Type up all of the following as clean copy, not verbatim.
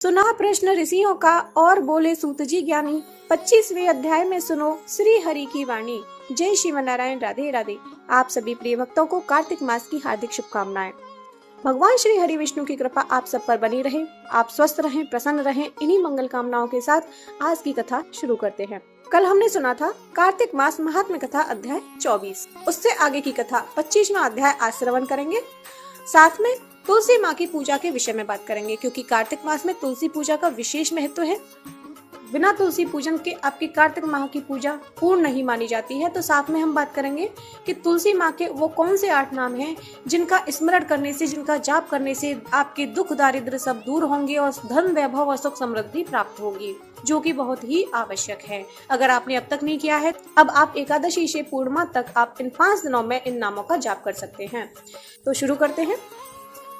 सुना प्रश्न ऋषियों का और बोले सूत जी ज्ञानी। 25वें अध्याय में सुनो श्री हरि की वाणी। जय श्रीमनारायण, राधे राधे। आप सभी प्रिय भक्तों को कार्तिक मास की हार्दिक शुभकामनाएं। भगवान श्री हरि विष्णु की कृपा आप सब पर बनी रहे। आप स्वस्थ रहें, प्रसन्न रहें। इन्हीं मंगल कामनाओं के साथ आज की कथा शुरू करते हैं। कल हमने सुना था कार्तिक मास महात्म्य कथा अध्याय 24। उससे आगे की कथा 25वां अध्याय आज श्रवण करेंगे। साथ में तुलसी माँ की पूजा के विषय में बात करेंगे, क्योंकि कार्तिक मास में तुलसी पूजा का विशेष महत्व है। बिना तुलसी पूजन के आपकी कार्तिक माह की पूजा पूर्ण नहीं मानी जाती है। तो साथ में हम बात करेंगे कि तुलसी माँ के वो कौन से 8 नाम हैं जिनका स्मरण करने से, जिनका जाप करने से आपके दुख दारिद्र सब दूर होंगे और धन वैभव और सुख समृद्धि प्राप्त होगी, जो कि बहुत ही आवश्यक है। अगर आपने अब तक नहीं किया है, अब आप एकादशी से पूर्णिमा तक आप इन 5 दिनों में इन नामों का जाप कर सकते हैं। तो शुरू करते हैं।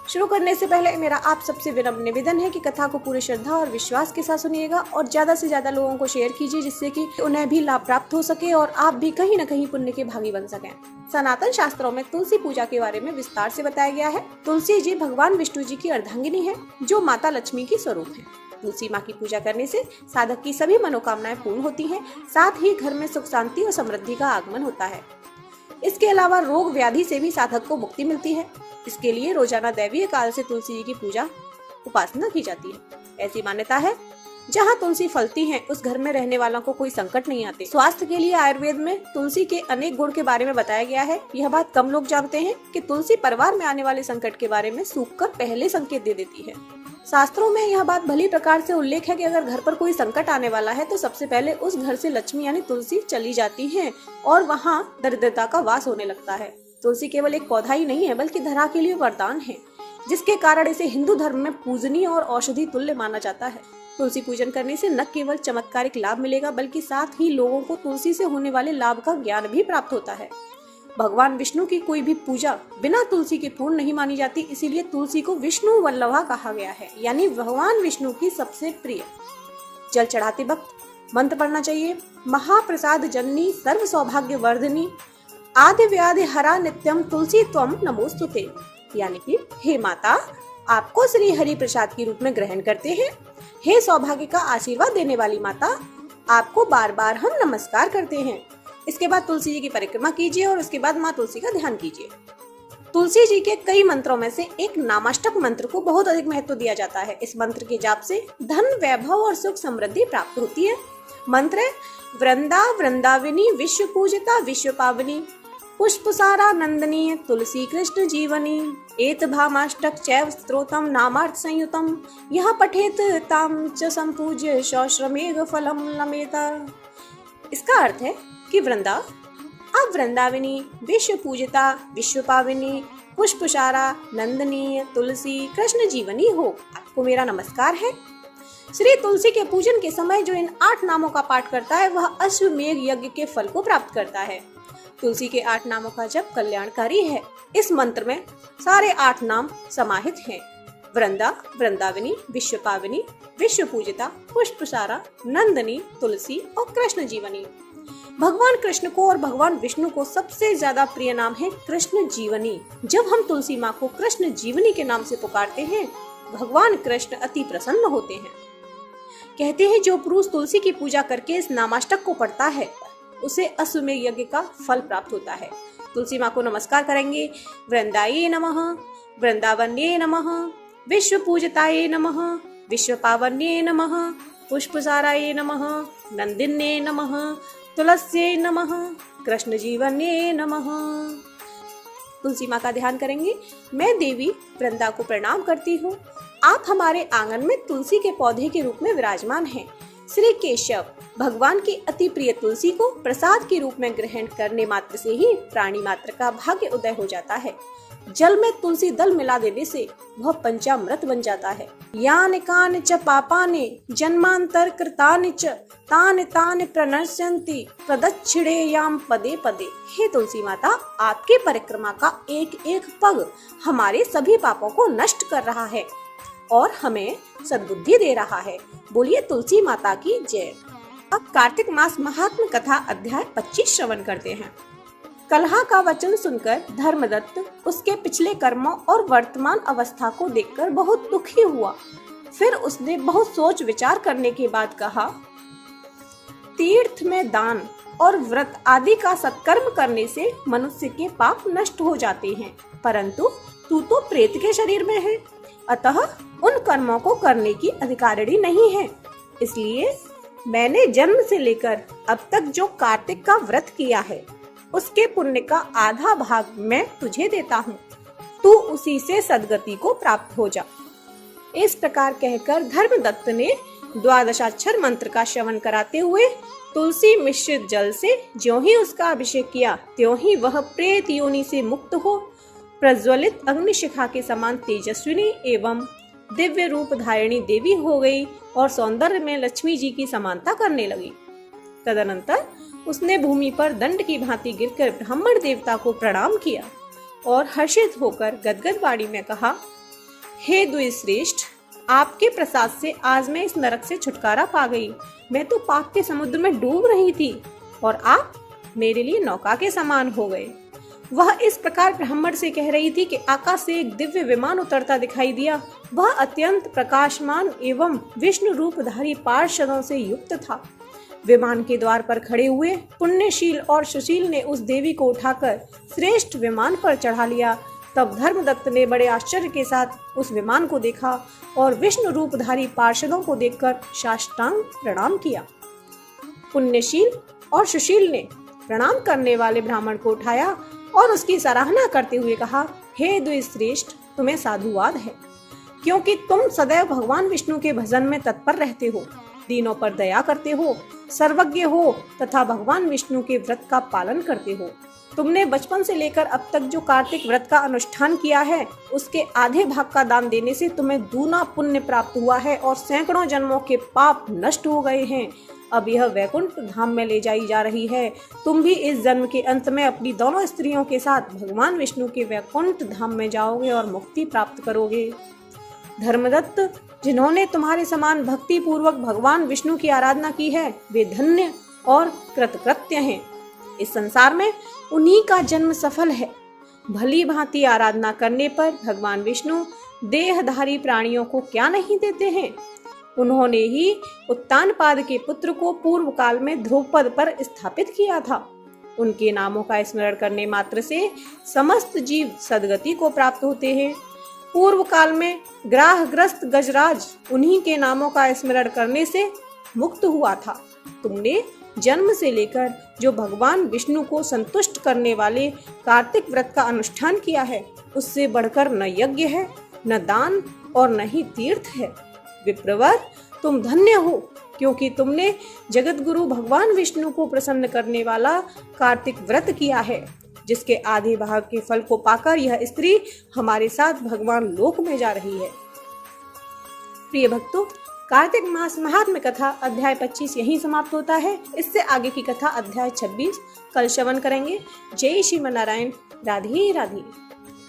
शुरू करने से पहले मेरा आप सबसे विनम्र निवेदन है कि कथा को पूरी श्रद्धा और विश्वास के साथ सुनिएगा और ज्यादा से ज्यादा लोगों को शेयर कीजिए, जिससे कि उन्हें भी लाभ प्राप्त हो सके और आप भी कहीं न कहीं पुण्य के भागी बन सकें। सनातन शास्त्रों में तुलसी पूजा के बारे में विस्तार से बताया गया है। तुलसी जी भगवान विष्णु जी की अर्धांगिनी है, जो माता लक्ष्मी की स्वरूप है। तुलसी माँ की पूजा करने से साधक की सभी मनोकामनाएं पूर्ण होती हैं। साथ ही घर में सुख शांति और समृद्धि का आगमन होता है। इसके अलावा रोग व्याधि से भी साधक को मुक्ति मिलती है। इसके लिए रोजाना दैवीय काल से तुलसी जी की पूजा उपासना की जाती है। ऐसी मान्यता है जहाँ तुलसी फलती है उस घर में रहने वालों को कोई संकट नहीं आते। स्वास्थ्य के लिए आयुर्वेद में तुलसी के अनेक गुण के बारे में बताया गया है। यह बात कम लोग जानते हैं कि तुलसी परिवार में आने वाले संकट के बारे में सूखकर पहले संकेत दे देती है। शास्त्रों में यह बात भली प्रकार से उल्लेख है कि अगर घर पर कोई संकट आने वाला है तो सबसे पहले उस घर से लक्ष्मी यानी तुलसी चली जाती है और वहाँ दरिद्रता का वास होने लगता है। तुलसी केवल एक पौधा ही नहीं है, बल्कि धरा के लिए वरदान है, जिसके कारण इसे हिंदू धर्म में पूजनीय और औषधि तुल्य माना जाता है। तुलसी पूजन करने से न केवल चमत्कारिक लाभ मिलेगा, बल्कि साथ ही लोगों को तुलसी से होने वाले लाभ का ज्ञान भी प्राप्त होता है। भगवान विष्णु की कोई भी पूजा बिना तुलसी के पूर्ण नहीं मानी जाती, इसीलिए तुलसी को विष्णु वल्लभा कहा गया है, यानी भगवान विष्णु की सबसे प्रिय। जल चढ़ाते वक्त मंत्र पढ़ना चाहिए। महाप्रसाद जननी सर्व सौभाग्य वर्धनी आदि व्याधि हरा नित्यम तुलसी त्वम नमोस्तुते, यानी कि हे माता, आपको श्री हरि प्रसाद के रूप में ग्रहण करते हैं। हे सौभाग्य का आशीर्वाद देने वाली माता, आपको बार बार हम नमस्कार करते हैं। इसके बाद तुलसी जी की परिक्रमा कीजिए और उसके बाद माँ तुलसी का ध्यान कीजिए। तुलसी जी के कई मंत्रों में से एक नामाष्टक मंत्र को बहुत अधिक महत्व दिया जाता है। इस मंत्र के जाप से धन वैभव और सुख समृद्धि प्राप्त होती है। मंत्र है वृंदा वृंदाविनी विश्व पूजिता विश्व पावनी पुष्पसारा नंदनीय तुलसी कृष्ण जीवनी एत भामाष्टक चैव स्तोत्रम नामार्थ संयुतम यह पठेत ताम च संपूज्य सौश्रमेघ फलम लमेता। इसका अर्थ है कि वृंदा, अब वृंदाविनी, विश्व पूजिता, विश्व पाविनी, पुष्पसारा, नंदनीय, तुलसी, कृष्ण जीवनी हो, आपको मेरा नमस्कार है। श्री तुलसी के पूजन के समय जो इन 8 नामों का पाठ करता है वह अश्वमेघ यज्ञ के फल को प्राप्त करता है। तुलसी के 8 नामों का जप कल्याणकारी है। इस मंत्र में सारे 8 नाम समाहित हैं। वृंदा, वृंदाविनी, विश्व पाविनी, विश्व पूजिता, पुष्पसारा, नंदनी, तुलसी और कृष्ण जीवनी। भगवान कृष्ण को और भगवान विष्णु को सबसे ज्यादा प्रिय नाम है कृष्ण जीवनी। जब हम तुलसी माँ को कृष्ण जीवनी के नाम से पुकारते हैं, भगवान कृष्ण अति प्रसन्न होते हैं। कहते हैं जो पुरुष तुलसी की पूजा करके इस नामाष्टक को पढ़ता है उसे अश्वमेघ यज्ञ का फल प्राप्त होता है। तुलसी माँ को नमस्कार करेंगे। वृंदाये नमः, वृंदावन्ये नमः, विश्व पूजिताये नमः, विश्व पावन्ये नमः, पुष्पसाराये नमः, नंदिन्ये नमः, तुलस्ये नमः, कृष्ण जीवन्ये नमः। तुलसी माँ का ध्यान करेंगे। मैं देवी वृंदा को प्रणाम करती हूँ। आप हमारे आंगन में तुलसी के पौधे के रूप में विराजमान हैं। श्री केशव भगवान की अति प्रिय तुलसी को प्रसाद के रूप में ग्रहण करने मात्र से ही प्राणी मात्र का भाग्य उदय हो जाता है। जल में तुलसी दल मिला देने से वह पंचामृत बन जाता है। यान कान च पापाने जन्मांतर कृतानि च तान तान प्रणश्यन्ति प्रदक्षिणे याम पदे पदे। हे तुलसी माता, आपके परिक्रमा का एक एक पग हमारे सभी पापों को नष्ट कर रहा है और हमें सद्बुद्धि दे रहा है। बोलिए तुलसी माता की जय। अब कार्तिक मास महात्म्य कथा अध्याय 25 श्रवण करते हैं। कलहा का वचन सुनकर धर्मदत्त उसके पिछले कर्मों और वर्तमान अवस्था को देखकर बहुत दुखी हुआ फिर उसने बहुत सोच विचार करने के बाद कहा, तीर्थ में दान और व्रत आदि का सत्कर्म करने से मनुष्य के पाप नष्ट हो जाते हैं, परंतु तू तो प्रेत के शरीर में है, अतः उन कर्मों को करने की अधिकारिणी नहीं है। इसलिए मैंने जन्म से लेकर अब तक जो कार्तिक का व्रत किया है, उसके पुण्य का आधा भाग मैं तुझे देता हूँ, तू उसी से सद्गति को प्राप्त हो जा। इस प्रकार कहकर धर्मदत्त ने द्वादशाक्षर मंत्र का श्रवण कराते हुए तुलसी मिश्रित जल से ज्यों ही उसका अभिषेक किया, त्यों ही वह प्रेत योनि से मुक्त हो प्रज्वलित अग्निशिखा के समान तेजस्विनी एवं दिव्य रूप धारिणी देवी हो गई और सौंदर्य में लक्ष्मी जी की समानता करने लगी। तदनंतर उसने भूमि पर दंड की भांति गिरकर ब्राह्मण देवता को प्रणाम किया और हर्षित होकर गदगद वाणी में कहा, हे द्विश्रेष्ठ, आपके प्रसाद से आज मैं इस नरक से छुटकारा पा गई। मैं तो पाप के समुद्र में डूब रही थी और आप मेरे लिए नौका के समान हो गए। वह इस प्रकार ब्राह्मण से कह रही थी कि आकाश से एक दिव्य विमान उतरता दिखाई दिया। वह अत्यंत प्रकाशमान एवं विष्णु रूपधारी पार्षदों से युक्त था। विमान के द्वार पर खड़े हुए पुण्यशील और सुशील ने उस देवी को उठाकर श्रेष्ठ विमान पर चढ़ा लिया। तब धर्मदत्त ने बड़े आश्चर्य के साथ उस विमान को देखा और विष्णु रूपधारी पार्षदों को देखकर साष्टांग प्रणाम किया। पुण्यशील और सुशील ने प्रणाम करने वाले ब्राह्मण को उठाया और उसकी सराहना करते हुए कहा, हे द्विश्रेष्ठ, तुम्हें साधुवाद है, क्योंकि तुम सदैव भगवान विष्णु के भजन में तत्पर रहते हो, दीनों पर दया करते हो, सर्वज्ञ हो तथा भगवान विष्णु के व्रत का पालन करते हो। तुमने बचपन से लेकर अब तक जो कार्तिक व्रत का अनुष्ठान किया है, उसके आधे भाग का दान देने से तुम्हें दूना पुण्य प्राप्त हुआ है और सैकड़ों जन्मों के पाप नष्ट हो गए हैं। अब यह वैकुंठ धाम में ले जाई जा रही है। तुम भी इस जन्म के अंत में अपनी दोनों स्त्रियों के साथ भगवान विष्णु के वैकुंठ धाम में जाओगे और मुक्ति प्राप्त करोगे। धर्मदत्त, जिन्होंने तुम्हारे समान भक्ति पूर्वक भगवान विष्णु की आराधना की है, वे धन्य और कृतकृत्य हैं। इस संसार में उन्हीं का जन्म सफल है। भली भांति आराधना करने पर भगवान विष्णु देहधारी प्राणियों को क्या नहीं देते हैं। उन्होंने ही उत्तानपाद के पुत्र को पूर्व काल में ध्रुवपद पर स्थापित किया था। उनके नामों का स्मरण करने मात्र से समस्त जीव सद्गति को प्राप्त होते हैं। पूर्व काल में ग्राहग्रस्त गजराज उन्हीं के नामों का स्मरण करने से मुक्त हुआ था। तुमने जन्म से लेकर जो भगवान विष्णु को संतुष्ट करने वाले कार्तिक व्रत का अनुष्ठान किया है, उससे बढ़कर न यज्ञ है, न दान और न ही तीर्थ है। विप्रवर, तुम धन्य हो, क्योंकि तुमने जगत गुरु भगवान विष्णु को प्रसन्न करने वाला कार्तिक व्रत किया है, जिसके आधे भाग के फल को पाकर यह स्त्री हमारे साथ भगवान लोक में जा रही है। प्रिय भक्तों, कार्तिक मास महात्म्य कथा अध्याय 25 यहीं समाप्त होता है। इससे आगे की कथा अध्याय 26 कल श्रवण करेंगे। जय श्रीमन नारायण। राधे राधे।